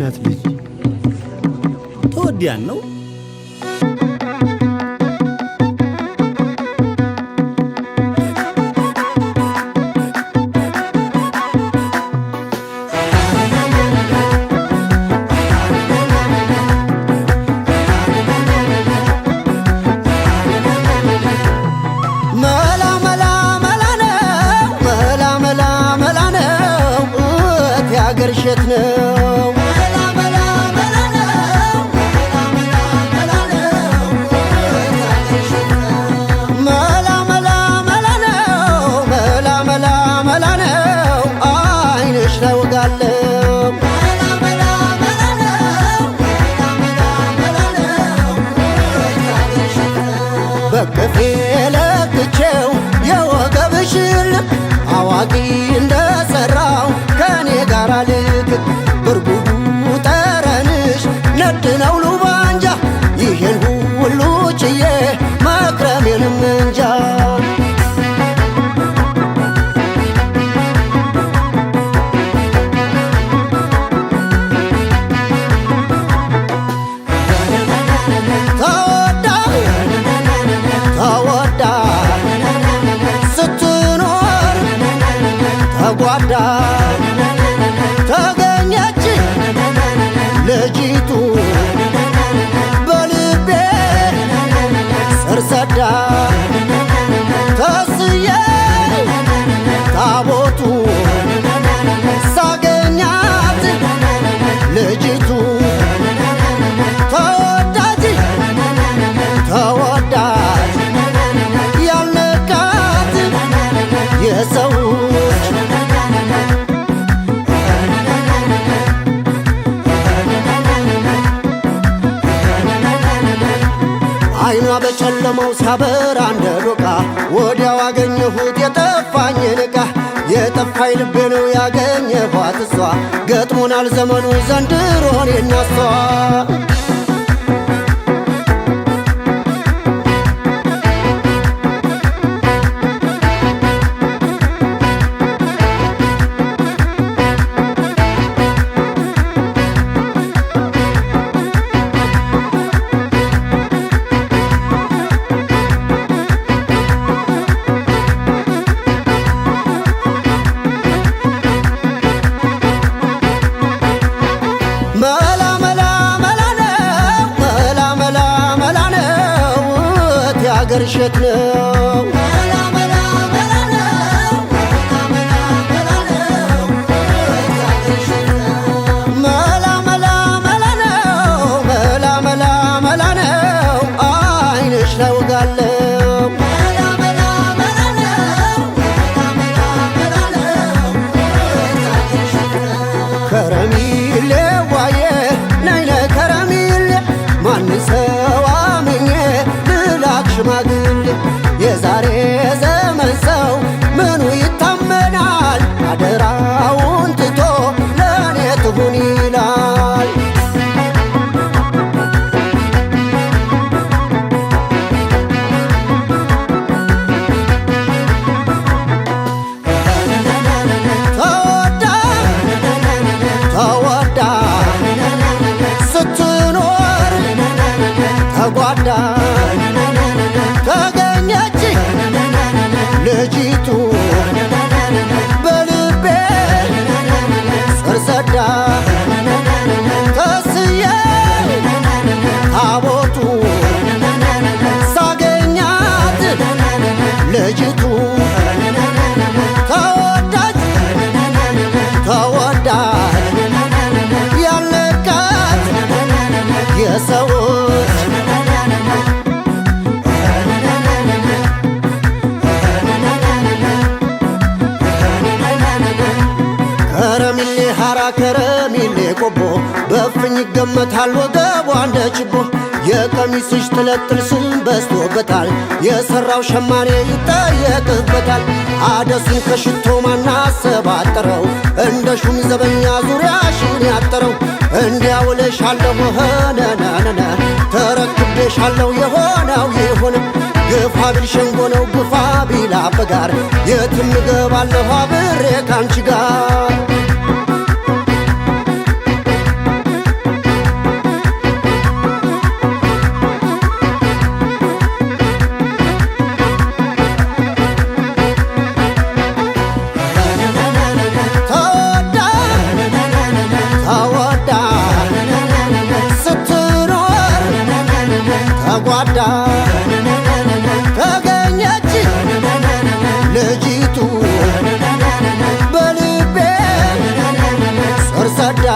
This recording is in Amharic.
የእናት ልጅ ተወዲያን ነው ገርሸት ነው መላ መላ መላ ነው መላ መላ መላ ነው መላ መላ መላ ነው መላ መላ መላ ነው አይንሽ ለውጋለው መላ መላ መላ ነው መላ መላ ነው በከፌ ለክቼው የወገብሽን አዋቂ እንደሰራው ከኔ ጋር ልክ ብርጉዱ ጠረንሽ ነድ ነው ሉባንጃ ይሄን ሁሉ ችዬ መክረሜንም እንጃ ተወዳ ተወዳ ስትኖር ተጓዳ ተገኘች ልጅቱ በልቤ ስር ሰዳ ተስዬ ታቦቱ ሳገኛት ልጅቱ ተወዳጅ ተወዳጅ ያልነካት የሰዎች አይኗ በጨለማው ሲያበራ እንደ ዶቃ ወዲያው አገኘሁት የጠፋኝን ዕቃ የጠፋኝ ልቤ ነው ያገኘኋት እሷ ገጥሞናል ዘመኑ ዘንድሮ እኔና እሷ መላ መላ መላ ነው መላ መላ መላ ነው ያገርሸት ነው መላ መላ መላ ነው መላ መላ ነው መላ መላ መላ ነው መላ መላ መላ ነው አይንሽ ለውጋለው መላ መላ መላ ነው መላ መላ ነው ከረሚሌ ዋዬ ነይነ ከረሚሌ ማን ሰው አምኜ ልላክ ሽማግሌ የዛሬ ዘመን ሰው ምኑ ይታመናል አደራውን ትቶ ለእኔ ትሁን ይላል ተወዳ ተወዳ ስትኖር ተጓዳ ተገኘች ልጅቱ በልቤ ስር ሰዳ ተስዬ ታቦቱ ሳገኛት ልጅቱ ተወዳጅ ተወዳጅ ያልነካት የሰዎች ከረሚሌ ሐራ ከረሚሌ ቆቦ በፍኝ ይገመታል ወገቧ እንደ ችቦ የቀሚስሽ ትለጥል ስም በስቶበታል የሠራው ሸማኔ ይጠየቅበታል አደሱን ከሽቶ ማናሰባጠረው እንደ ሹም ዘበኛ ዙሪያሽን ያጠረው እንዲያውልሻለሁ ሆነነነነ ተረክቤሻለሁ የሆነው ይሁን ግፋ ቢል ሸንጎ ነው ግፋ ቢል አበጋር የትም እገባለሁ አብሬ ካንቺ ጋር ሰርሳዳ ተገኘች ልጅቱ በልቤ ሰርሳዳ